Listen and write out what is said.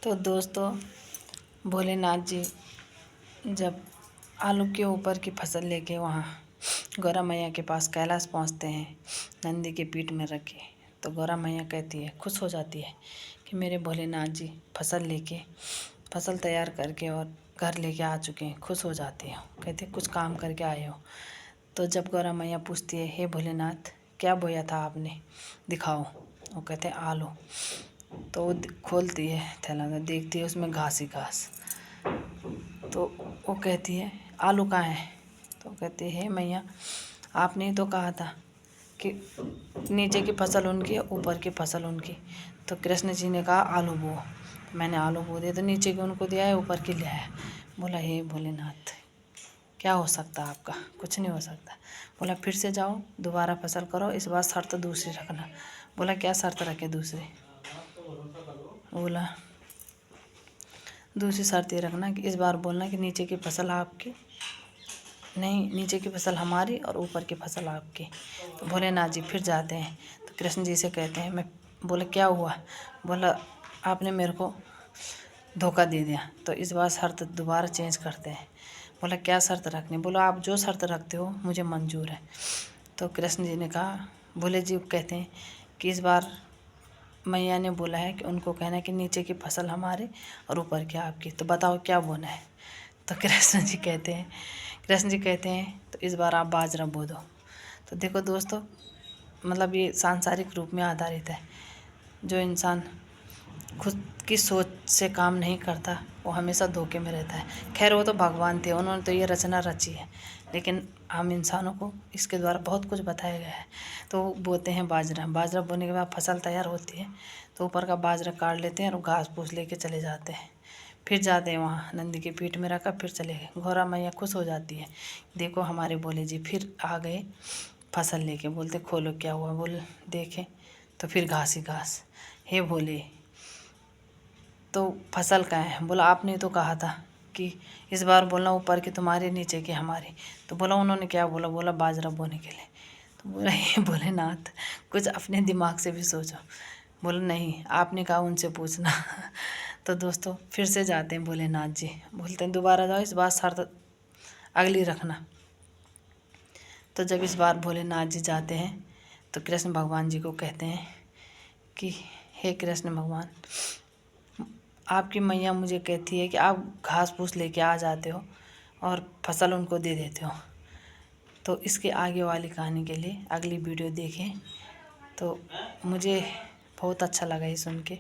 तो दोस्तों, भोलेनाथ जी जब आलू के ऊपर की फसल लेके वहाँ गौरा मैया के पास कैलाश पहुँचते हैं नंदी के पीठ में रख के, तो गौरा मैया कहती है, खुश हो जाती है कि मेरे भोलेनाथ जी फसल तैयार करके और घर लेके आ चुके हैं। खुश हो जाती है, कहते कुछ काम करके आए हो। तो जब गौरा मैया पूछती है, हे भोलेनाथ, क्या बोया था आपने, दिखाओ। वो कहते हैं आलू। तो वो खोलती है थैला, तो देखती है उसमें घास ही घास। तो वो कहती है, आलू कहाँ है? तो कहती है, हे मैया, आपने तो कहा था कि नीचे की फसल उनकी, ऊपर की फसल उनकी। तो कृष्ण जी ने कहा आलू बो। मैंने आलू बो दिए, तो नीचे की उनको दिया है, ऊपर की लिया है। बोला, हे भोलेनाथ, क्या हो सकता आपका? कुछ नहीं हो सकता। बोला, फिर से जाओ, दोबारा फसल करो, इस बार शर्त दूसरी रखना। बोला, क्या शर्त रखे दूसरी? बोला, दूसरी शर्त ये रखना कि इस बार बोलना कि नीचे की फसल आपकी नहीं, नीचे की फसल हमारी और ऊपर की फसल आपकी। तो भोलेनाथ जी फिर जाते हैं, तो कृष्ण जी से कहते हैं, मैं बोले क्या हुआ? बोला, आपने मेरे को धोखा दे दिया, तो इस बार शर्त दोबारा चेंज करते हैं। बोला, क्या शर्त रखनी? बोला, आप जो शर्त रखते हो मुझे मंजूर है। तो कृष्ण जी ने कहा, भोले जी कहते हैं कि इस बार मैया ने बोला है कि उनको कहना है कि नीचे की फसल हमारी और ऊपर की आपकी, तो बताओ क्या बोना है? तो कृष्ण जी कहते हैं तो इस बार आप बाजरा बो दो। तो देखो दोस्तों, मतलब ये सांसारिक रूप में आधारित है। जो इंसान खुद की सोच से काम नहीं करता वो हमेशा धोखे में रहता है। खैर वो तो भगवान थे, उन्होंने तो ये रचना रची है, लेकिन हम इंसानों को इसके द्वारा बहुत कुछ बताया गया है। तो वो बोते हैं बाजरा बोने के बाद फसल तैयार होती है, तो ऊपर का बाजरा काट लेते हैं और घास फूस लेके चले जाते हैं। फिर जाते हैं वहाँ नंदी के पीठ में रखा, फिर चले गए। गौरा मैया खुश हो जाती है, देखो हमारे भोले जी फिर आ गए फसल लेके। बोलते खोलो क्या हुआ? बोल देखे तो फिर घास ही घास। हे भोले, तो फसल का है? बोला, आपने तो कहा था कि इस बार बोलना ऊपर की तुम्हारी, नीचे की हमारी। तो बोला, उन्होंने क्या बोला? बोला, बाजरा बोने के लिए। तो बोला, ये भोलेनाथ, कुछ अपने दिमाग से भी सोचो। बोला, नहीं, आपने कहा उनसे पूछना। तो दोस्तों फिर से जाते हैं भोलेनाथ जी, बोलते हैं दोबारा जाओ, इस बार शर्त अगली रखना। तो जब इस बार भोलेनाथ जी जाते हैं तो कृष्ण भगवान जी को कहते हैं कि हे कृष्ण भगवान, आपकी मैया मुझे कहती है कि आप घास फूस लेके आ जाते हो और फसल उनको दे देते हो। तो इसके आगे वाली कहानी के लिए अगली वीडियो देखें। तो मुझे बहुत अच्छा लगा ये सुन के।